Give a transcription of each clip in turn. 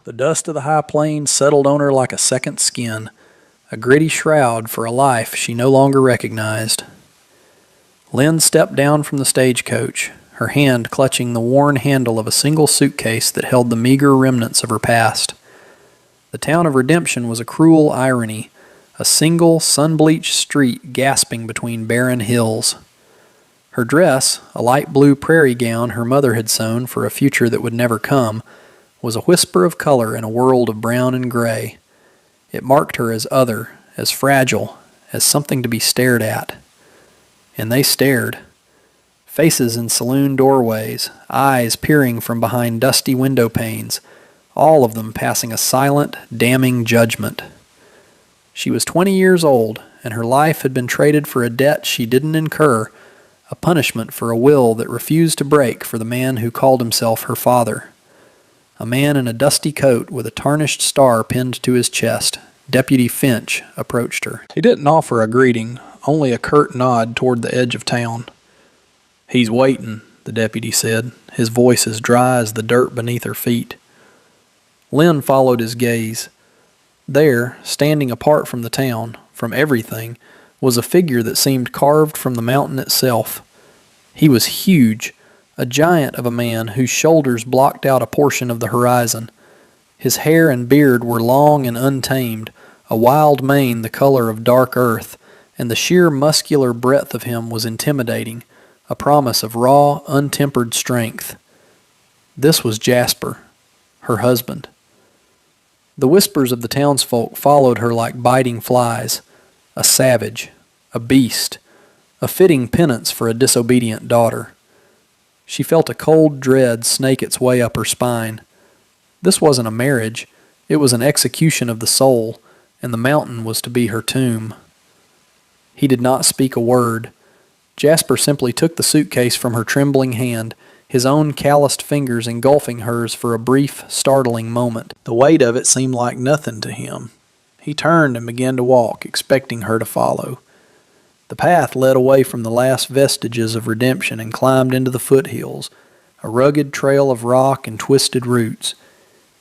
The dust of the high plains settled on her like a second skin, a gritty shroud for a life she no longer recognized. Lynn stepped down from the stagecoach, her hand clutching the worn handle of a single suitcase that held the meager remnants of her past. The town of Redemption was a cruel irony, a single sun-bleached street gasping between barren hills. Her dress, a light blue prairie gown her mother had sewn for a future that would never come, was a whisper of color in a world of brown and gray. It marked her as other, as fragile, as something to be stared at. And they stared. Faces in saloon doorways, eyes peering from behind dusty window panes, all of them passing a silent, damning judgment. She was 20 years old, and her life had been traded for a debt she didn't incur, a punishment for a will that refused to break for the man who called himself her father. A man in a dusty coat with a tarnished star pinned to his chest, Deputy Finch, approached her. He didn't offer a greeting, only a curt nod toward the edge of town. "He's waiting," the deputy said, his voice as dry as the dirt beneath her feet. Lynn followed his gaze. There, standing apart from the town, from everything, was a figure that seemed carved from the mountain itself. He was huge, a giant of a man whose shoulders blocked out a portion of the horizon. His hair and beard were long and untamed, a wild mane the color of dark earth, and the sheer muscular breadth of him was intimidating, a promise of raw, untempered strength. This was Jasper, her husband. The whispers of the townsfolk followed her like biting flies. A savage, a beast, a fitting penance for a disobedient daughter. She felt a cold dread snake its way up her spine. This wasn't a marriage, it was an execution of the soul, and the mountain was to be her tomb. He did not speak a word. Jasper simply took the suitcase from her trembling hand, his own calloused fingers engulfing hers for a brief, startling moment. The weight of it seemed like nothing to him. He turned and began to walk, expecting her to follow. The path led away from the last vestiges of Redemption and climbed into the foothills, a rugged trail of rock and twisted roots.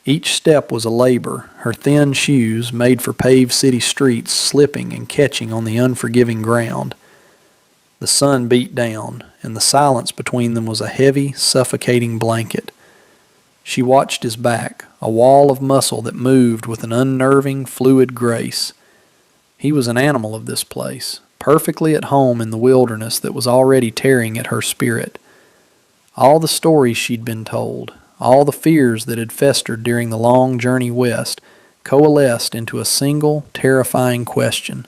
Each step was a labor, her thin shoes, made for paved city streets, slipping and catching on the unforgiving ground. The sun beat down, and the silence between them was a heavy, suffocating blanket. She watched his back, a wall of muscle that moved with an unnerving, fluid grace. He was an animal of this place, perfectly at home in the wilderness that was already tearing at her spirit. All the stories she'd been told, all the fears that had festered during the long journey west, coalesced into a single, terrifying question.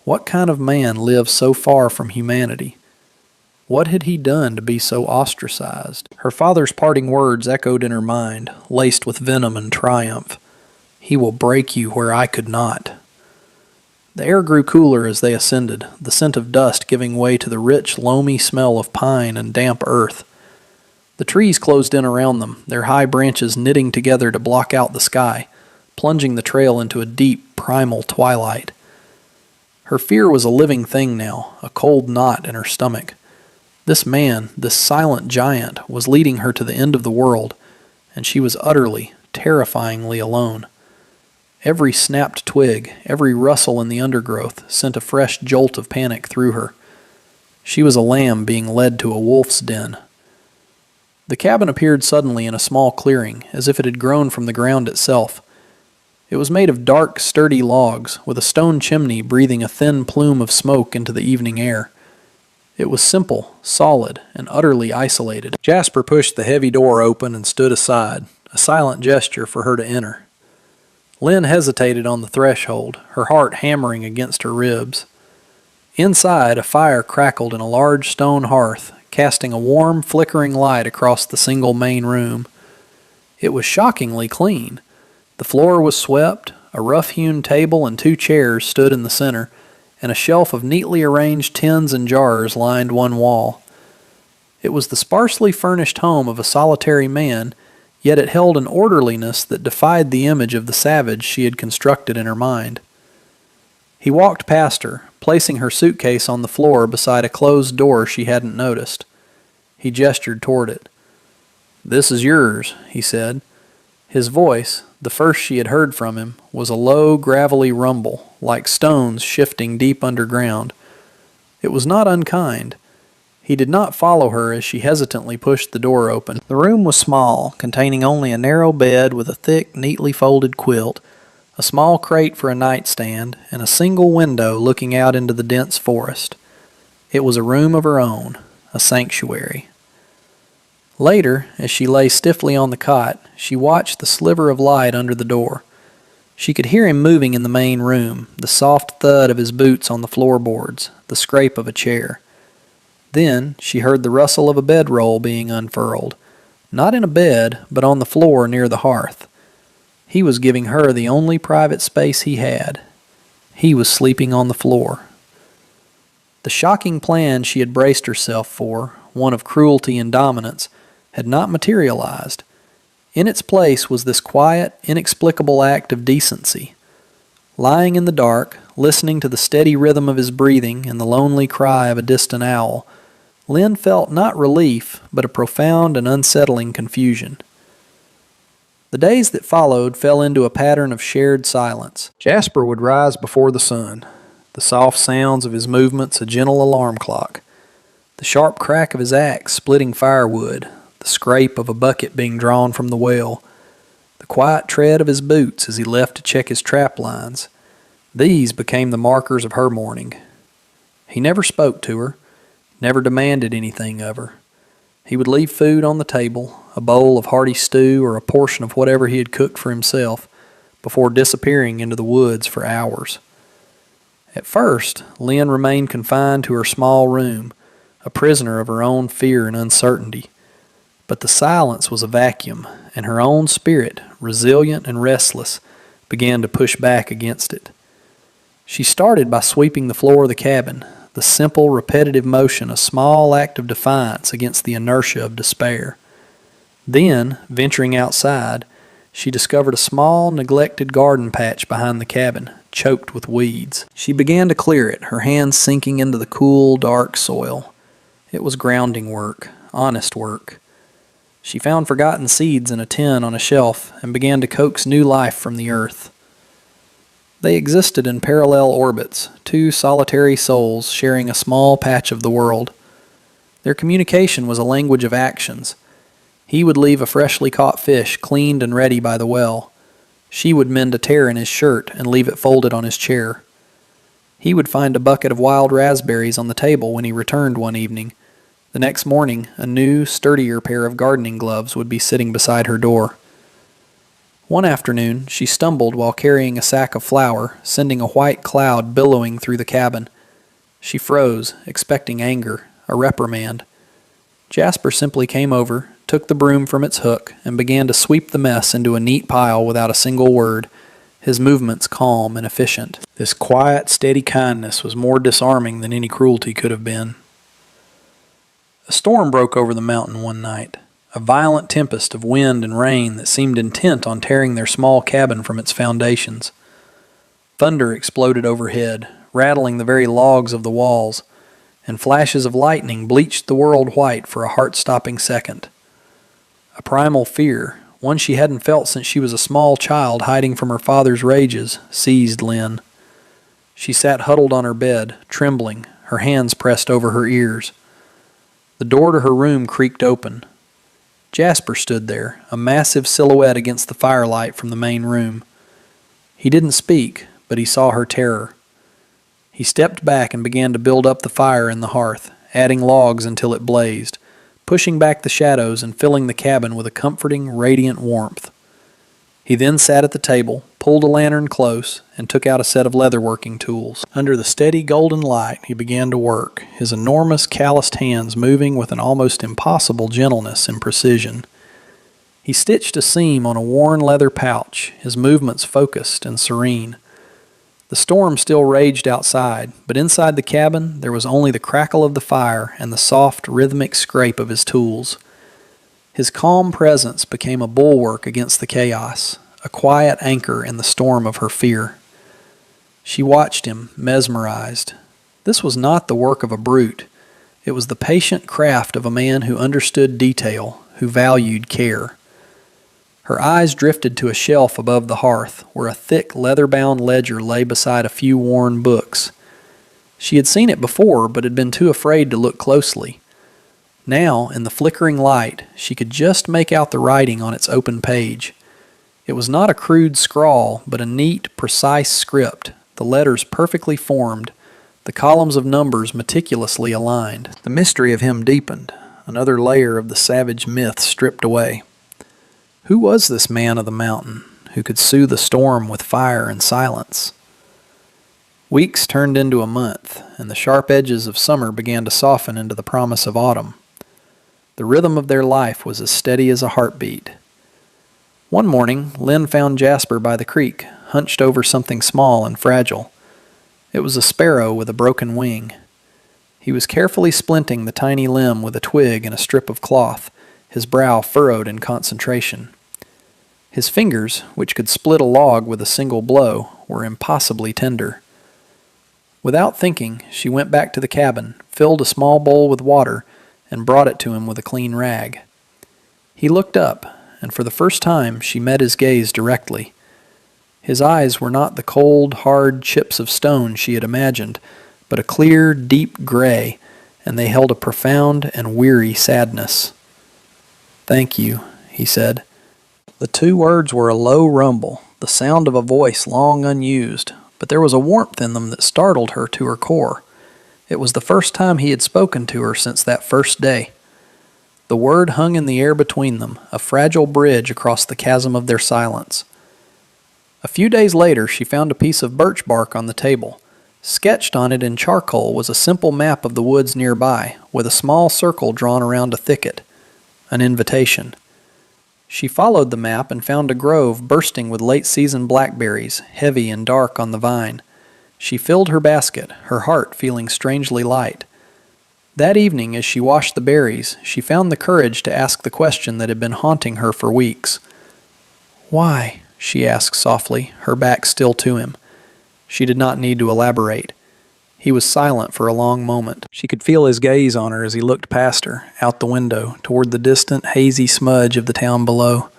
What kind of man lived so far from humanity? What had he done to be so ostracized? Her father's parting words echoed in her mind, laced with venom and triumph. "He will break you where I could not." The air grew cooler as they ascended, the scent of dust giving way to the rich, loamy smell of pine and damp earth. The trees closed in around them, their high branches knitting together to block out the sky, plunging the trail into a deep, primal twilight. Her fear was a living thing now, a cold knot in her stomach. This man, this silent giant, was leading her to the end of the world, and she was utterly, terrifyingly alone. Every snapped twig, every rustle in the undergrowth sent a fresh jolt of panic through her. She was a lamb being led to a wolf's den. The cabin appeared suddenly in a small clearing, as if it had grown from the ground itself. It was made of dark, sturdy logs, with a stone chimney breathing a thin plume of smoke into the evening air. It was simple, solid, and utterly isolated. Jasper pushed the heavy door open and stood aside, a silent gesture for her to enter. Lynn hesitated on the threshold, her heart hammering against her ribs. Inside, a fire crackled in a large stone hearth, casting a warm, flickering light across the single main room. It was shockingly clean. The floor was swept, a rough-hewn table and 2 chairs stood in the center, and a shelf of neatly arranged tins and jars lined one wall. It was the sparsely furnished home of a solitary man, yet it held an orderliness that defied the image of the savage she had constructed in her mind. He walked past her, placing her suitcase on the floor beside a closed door she hadn't noticed. He gestured toward it. "This is yours," he said. His voice, the first she had heard from him, was a low, gravelly rumble, like stones shifting deep underground. It was not unkind. He did not follow her as she hesitantly pushed the door open. The room was small, containing only a narrow bed with a thick, neatly folded quilt, a small crate for a nightstand, and a single window looking out into the dense forest. It was a room of her own, a sanctuary. Later, as she lay stiffly on the cot, she watched the sliver of light under the door. She could hear him moving in the main room, the soft thud of his boots on the floorboards, the scrape of a chair. Then she heard the rustle of a bedroll being unfurled, not in a bed, but on the floor near the hearth. He was giving her the only private space he had. He was sleeping on the floor. The shocking plan she had braced herself for, one of cruelty and dominance, had not materialized. In its place was this quiet, inexplicable act of decency. Lying in the dark, listening to the steady rhythm of his breathing and the lonely cry of a distant owl, Lynn felt not relief, but a profound and unsettling confusion. The days that followed fell into a pattern of shared silence. Jasper would rise before the sun, the soft sounds of his movements a gentle alarm clock, the sharp crack of his axe splitting firewood, the scrape of a bucket being drawn from the well, the quiet tread of his boots as he left to check his trap lines. These became the markers of her morning. He never spoke to her, never demanded anything of her. He would leave food on the table, a bowl of hearty stew or a portion of whatever he had cooked for himself, before disappearing into the woods for hours. At first, Lynn remained confined to her small room, a prisoner of her own fear and uncertainty. But the silence was a vacuum, and her own spirit, resilient and restless, began to push back against it. She started by sweeping the floor of the cabin, the simple, repetitive motion a small act of defiance against the inertia of despair. Then, venturing outside, she discovered a small, neglected garden patch behind the cabin, choked with weeds. She began to clear it, her hands sinking into the cool, dark soil. It was grounding work, honest work. She found forgotten seeds in a tin on a shelf and began to coax new life from the earth. They existed in parallel orbits, two solitary souls sharing a small patch of the world. Their communication was a language of actions. He would leave a freshly caught fish cleaned and ready by the well. She would mend a tear in his shirt and leave it folded on his chair. He would find a bucket of wild raspberries on the table when he returned one evening. The next morning, a new, sturdier pair of gardening gloves would be sitting beside her door. One afternoon, she stumbled while carrying a sack of flour, sending a white cloud billowing through the cabin. She froze, expecting anger, a reprimand. Jasper simply came over, took the broom from its hook, and began to sweep the mess into a neat pile without a single word, his movements calm and efficient. This quiet, steady kindness was more disarming than any cruelty could have been. A storm broke over the mountain one night, a violent tempest of wind and rain that seemed intent on tearing their small cabin from its foundations. Thunder exploded overhead, rattling the very logs of the walls, and flashes of lightning bleached the world white for a heart-stopping second. A primal fear, one she hadn't felt since she was a small child hiding from her father's rages, seized Lynn. She sat huddled on her bed, trembling, her hands pressed over her ears. The door to her room creaked open. Jasper stood there, a massive silhouette against the firelight from the main room. He didn't speak, but he saw her terror. He stepped back and began to build up the fire in the hearth, adding logs until it blazed, pushing back the shadows and filling the cabin with a comforting, radiant warmth. He then sat at the table, pulled a lantern close, and took out a set of leatherworking tools. Under the steady golden light, he began to work, his enormous calloused hands moving with an almost impossible gentleness and precision. He stitched a seam on a worn leather pouch, his movements focused and serene. The storm still raged outside, but inside the cabin there was only the crackle of the fire and the soft, rhythmic scrape of his tools. His calm presence became a bulwark against the chaos, a quiet anchor in the storm of her fear. She watched him, mesmerized. This was not the work of a brute. It was the patient craft of a man who understood detail, who valued care. Her eyes drifted to a shelf above the hearth, where a thick, leather-bound ledger lay beside a few worn books. She had seen it before, but had been too afraid to look closely. Now, in the flickering light, she could just make out the writing on its open page. It was not a crude scrawl, but a neat, precise script, the letters perfectly formed, the columns of numbers meticulously aligned. The mystery of him deepened, another layer of the savage myth stripped away. Who was this man of the mountain who could soothe a storm with fire and silence? Weeks turned into a month, and the sharp edges of summer began to soften into the promise of autumn. The rhythm of their life was as steady as a heartbeat. One morning, Lynn found Jasper by the creek, hunched over something small and fragile. It was a sparrow with a broken wing. He was carefully splinting the tiny limb with a twig and a strip of cloth, his brow furrowed in concentration. His fingers, which could split a log with a single blow, were impossibly tender. Without thinking, she went back to the cabin, filled a small bowl with water, and brought it to him with a clean rag. He looked up, and for the first time she met his gaze directly. His eyes were not the cold, hard chips of stone she had imagined, but a clear, deep gray, and they held a profound and weary sadness. "Thank you," he said. The two words were a low rumble, the sound of a voice long unused, but there was a warmth in them that startled her to her core. It was the first time he had spoken to her since that first day. The word hung in the air between them, a fragile bridge across the chasm of their silence. A few days later, she found a piece of birch bark on the table. Sketched on it in charcoal was a simple map of the woods nearby, with a small circle drawn around a thicket. An invitation. She followed the map and found a grove bursting with late-season blackberries, heavy and dark on the vine. She filled her basket, her heart feeling strangely light. That evening, as she washed the berries, she found the courage to ask the question that had been haunting her for weeks. "Why?" she asked softly, her back still to him. She did not need to elaborate. He was silent for a long moment. She could feel his gaze on her as he looked past her, out the window, toward the distant, hazy smudge of the town below.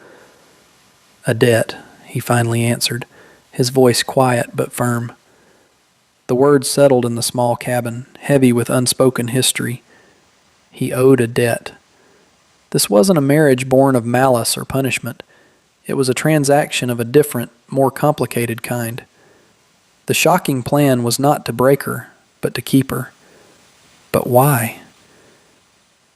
"A debt," he finally answered, his voice quiet but firm. The words settled in the small cabin, heavy with unspoken history. He owed a debt. This wasn't a marriage born of malice or punishment. It was a transaction of a different, more complicated kind. The shocking plan was not to break her, but to keep her. But why?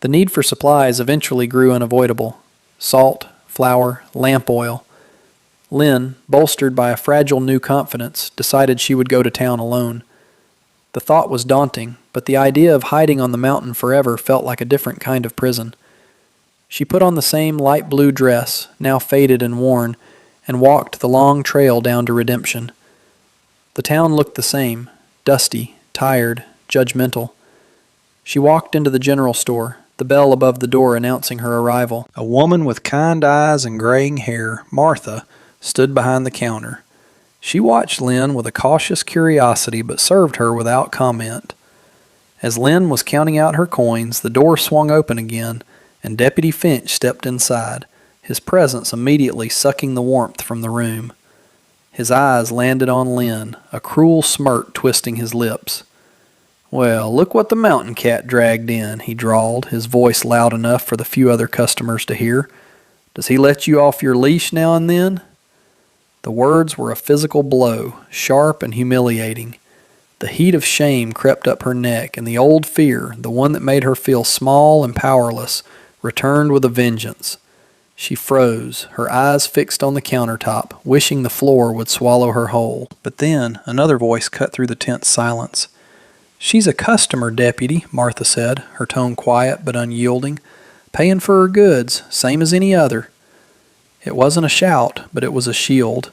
The need for supplies eventually grew unavoidable. Salt, flour, lamp oil. Lynn, bolstered by a fragile new confidence, decided she would go to town alone. The thought was daunting, but the idea of hiding on the mountain forever felt like a different kind of prison. She put on the same light blue dress, now faded and worn, and walked the long trail down to Redemption. The town looked the same, dusty, tired, judgmental. She walked into the general store, the bell above the door announcing her arrival. A woman with kind eyes and graying hair, Martha, stood behind the counter. She watched Lynn with a cautious curiosity but served her without comment. As Lynn was counting out her coins, the door swung open again, and Deputy Finch stepped inside, his presence immediately sucking the warmth from the room. His eyes landed on Lynn, a cruel smirk twisting his lips. "Well, look what the mountain cat dragged in," he drawled, his voice loud enough for the few other customers to hear. "Does he let you off your leash now and then?" The words were a physical blow, sharp and humiliating. The heat of shame crept up her neck, and the old fear, the one that made her feel small and powerless, returned with a vengeance. She froze, her eyes fixed on the countertop, wishing the floor would swallow her whole. But then another voice cut through the tense silence. "She's a customer, Deputy," Martha said, her tone quiet but unyielding. "Paying for her goods, same as any other." It wasn't a shout, but it was a shield.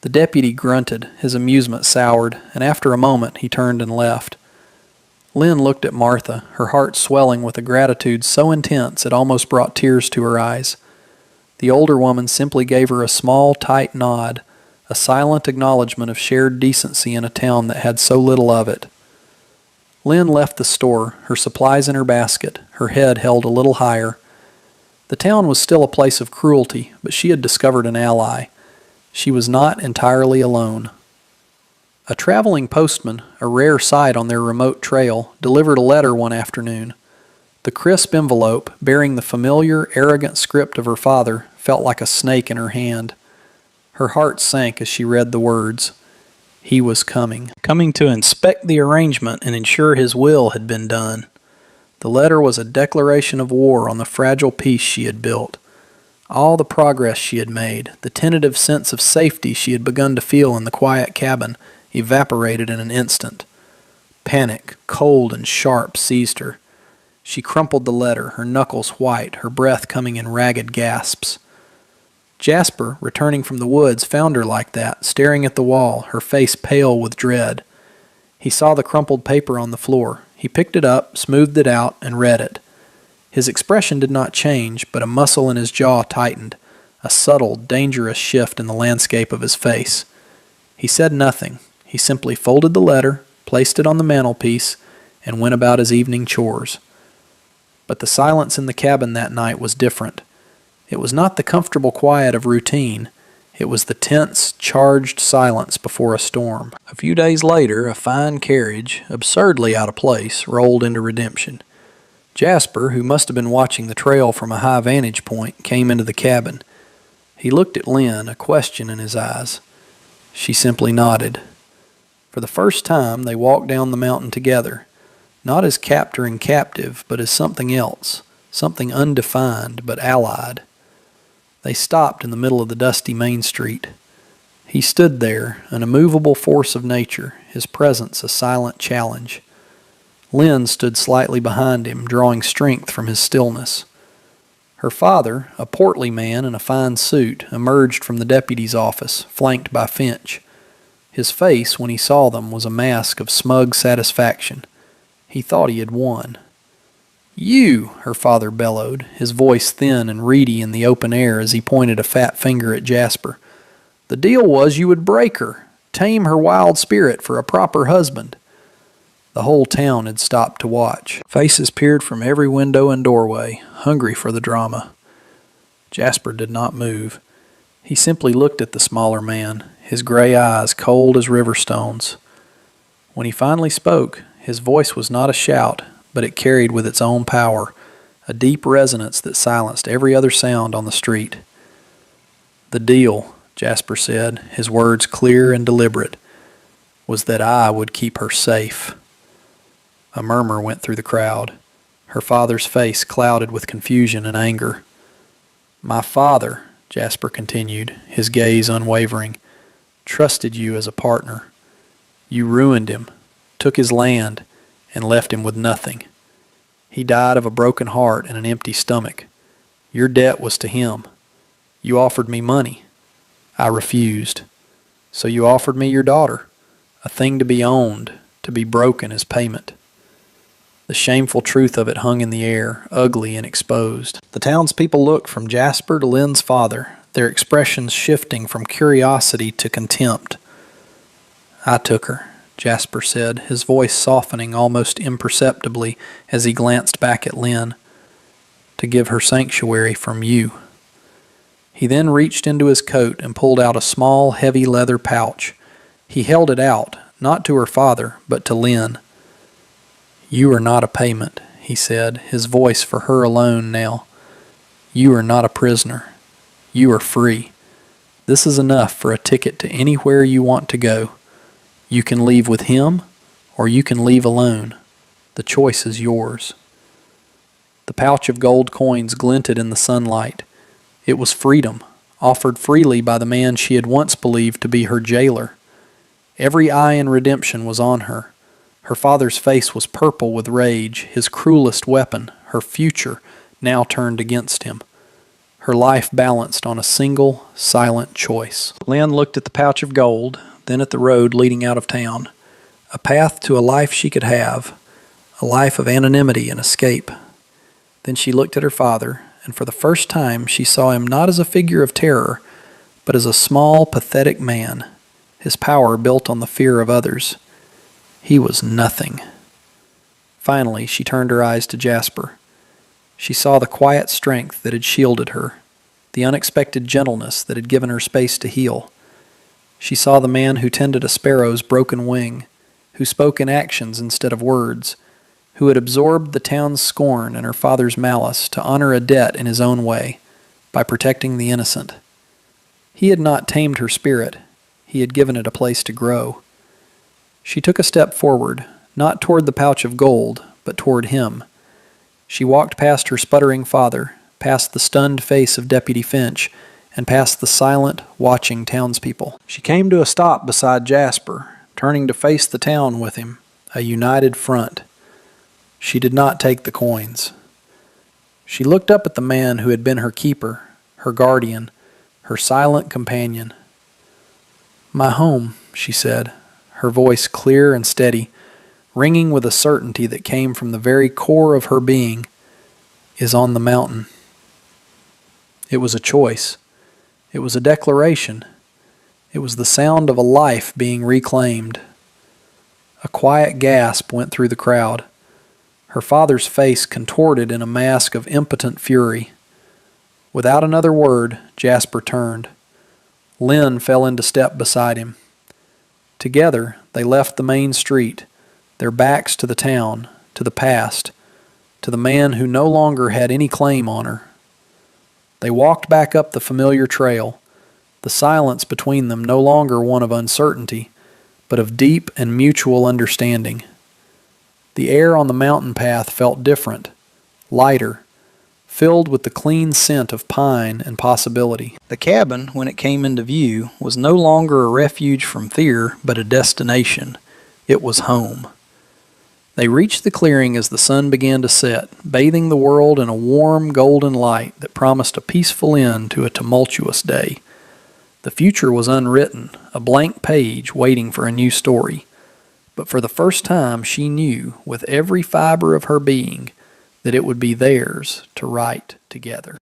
The deputy grunted, his amusement soured, and after a moment he turned and left. Lynn looked at Martha, her heart swelling with a gratitude so intense it almost brought tears to her eyes. The older woman simply gave her a small, tight nod, a silent acknowledgement of shared decency in a town that had so little of it. Lynn left the store, her supplies in her basket, her head held a little higher. The town was still a place of cruelty, but she had discovered an ally. She was not entirely alone. A traveling postman, a rare sight on their remote trail, delivered a letter one afternoon. The crisp envelope, bearing the familiar, arrogant script of her father, felt like a snake in her hand. Her heart sank as she read the words. He was coming to inspect the arrangement and ensure his will had been done. The letter was a declaration of war on the fragile peace she had built. All the progress she had made, the tentative sense of safety she had begun to feel in the quiet cabin, evaporated in an instant. Panic, cold and sharp, seized her. She crumpled the letter, her knuckles white, her breath coming in ragged gasps. Jasper, returning from the woods, found her like that, staring at the wall, her face pale with dread. He saw the crumpled paper on the floor. He picked it up, smoothed it out, and read it. His expression did not change, but a muscle in his jaw tightened, a subtle, dangerous shift in the landscape of his face. He said nothing. He simply folded the letter, placed it on the mantelpiece, and went about his evening chores. But the silence in the cabin that night was different. It was not the comfortable quiet of routine. It was the tense, charged silence before a storm. A few days later, a fine carriage, absurdly out of place, rolled into Redemption. Jasper, who must have been watching the trail from a high vantage point, came into the cabin. He looked at Lynn, a question in his eyes. She simply nodded. For the first time, they walked down the mountain together. Not as captor and captive, but as something else, something undefined but allied. They stopped in the middle of the dusty main street. He stood there, an immovable force of nature, his presence a silent challenge. Lynn stood slightly behind him, drawing strength from his stillness. Her father, a portly man in a fine suit, emerged from the deputy's office, flanked by Finch. His face, when he saw them, was a mask of smug satisfaction. He thought he had won. "You!" her father bellowed, his voice thin and reedy in the open air as he pointed a fat finger at Jasper. "The deal was you would break her, tame her wild spirit for a proper husband." The whole town had stopped to watch. Faces peered from every window and doorway, hungry for the drama. Jasper did not move. He simply looked at the smaller man, his gray eyes cold as river stones. When he finally spoke, his voice was not a shout, but it carried with its own power, a deep resonance that silenced every other sound on the street. "The deal," Jasper said, his words clear and deliberate, "was that I would keep her safe." A murmur went through the crowd. Her father's face clouded with confusion and anger. "My father," Jasper continued, his gaze unwavering, "trusted you as a partner. You ruined him, took his land, and left him with nothing. He died of a broken heart and an empty stomach. Your debt was to him. You offered me money. I refused. So you offered me your daughter, a thing to be owned, to be broken as payment." The shameful truth of it hung in the air, ugly and exposed. The townspeople looked from Jasper to Lynn's father, their expressions shifting from curiosity to contempt. "I took her," Jasper said, his voice softening almost imperceptibly as he glanced back at Lynn, "to give her sanctuary from you." He then reached into his coat and pulled out a small, heavy leather pouch. He held it out, not to her father, but to Lynn. "You are not a payment," he said, his voice for her alone now. "You are not a prisoner. You are free. This is enough for a ticket to anywhere you want to go. You can leave with him, or you can leave alone. The choice is yours." The pouch of gold coins glinted in the sunlight. It was freedom, offered freely by the man she had once believed to be her jailer. Every eye in Redemption was on her. Her father's face was purple with rage, his cruelest weapon, her future, now turned against him. Her life balanced on a single, silent choice. Lynn looked at the pouch of gold, then at the road leading out of town. A path to a life she could have, a life of anonymity and escape. Then she looked at her father, and for the first time she saw him not as a figure of terror, but as a small, pathetic man, his power built on the fear of others. He was nothing. Finally, she turned her eyes to Jasper. She saw the quiet strength that had shielded her, the unexpected gentleness that had given her space to heal. She saw the man who tended a sparrow's broken wing, who spoke in actions instead of words, who had absorbed the town's scorn and her father's malice to honor a debt in his own way, by protecting the innocent. He had not tamed her spirit. He had given it a place to grow. She took a step forward, not toward the pouch of gold, but toward him. She walked past her sputtering father, past the stunned face of Deputy Finch, and past the silent, watching townspeople. She came to a stop beside Jasper, turning to face the town with him, a united front. She did not take the coins. She looked up at the man who had been her keeper, her guardian, her silent companion. "My home," she said, her voice clear and steady, ringing with a certainty that came from the very core of her being, "is on the mountain." It was a choice. It was a declaration. It was the sound of a life being reclaimed. A quiet gasp went through the crowd. Her father's face contorted in a mask of impotent fury. Without another word, Jasper turned. Lynn fell into step beside him. Together, they left the main street, their backs to the town, to the past, to the man who no longer had any claim on her. They walked back up the familiar trail, the silence between them no longer one of uncertainty, but of deep and mutual understanding. The air on the mountain path felt different, lighter, filled with the clean scent of pine and possibility. The cabin, when it came into view, was no longer a refuge from fear, but a destination. It was home. They reached the clearing as the sun began to set, bathing the world in a warm, golden light that promised a peaceful end to a tumultuous day. The future was unwritten, a blank page waiting for a new story. But for the first time she knew, with every fiber of her being, that it would be theirs to write together.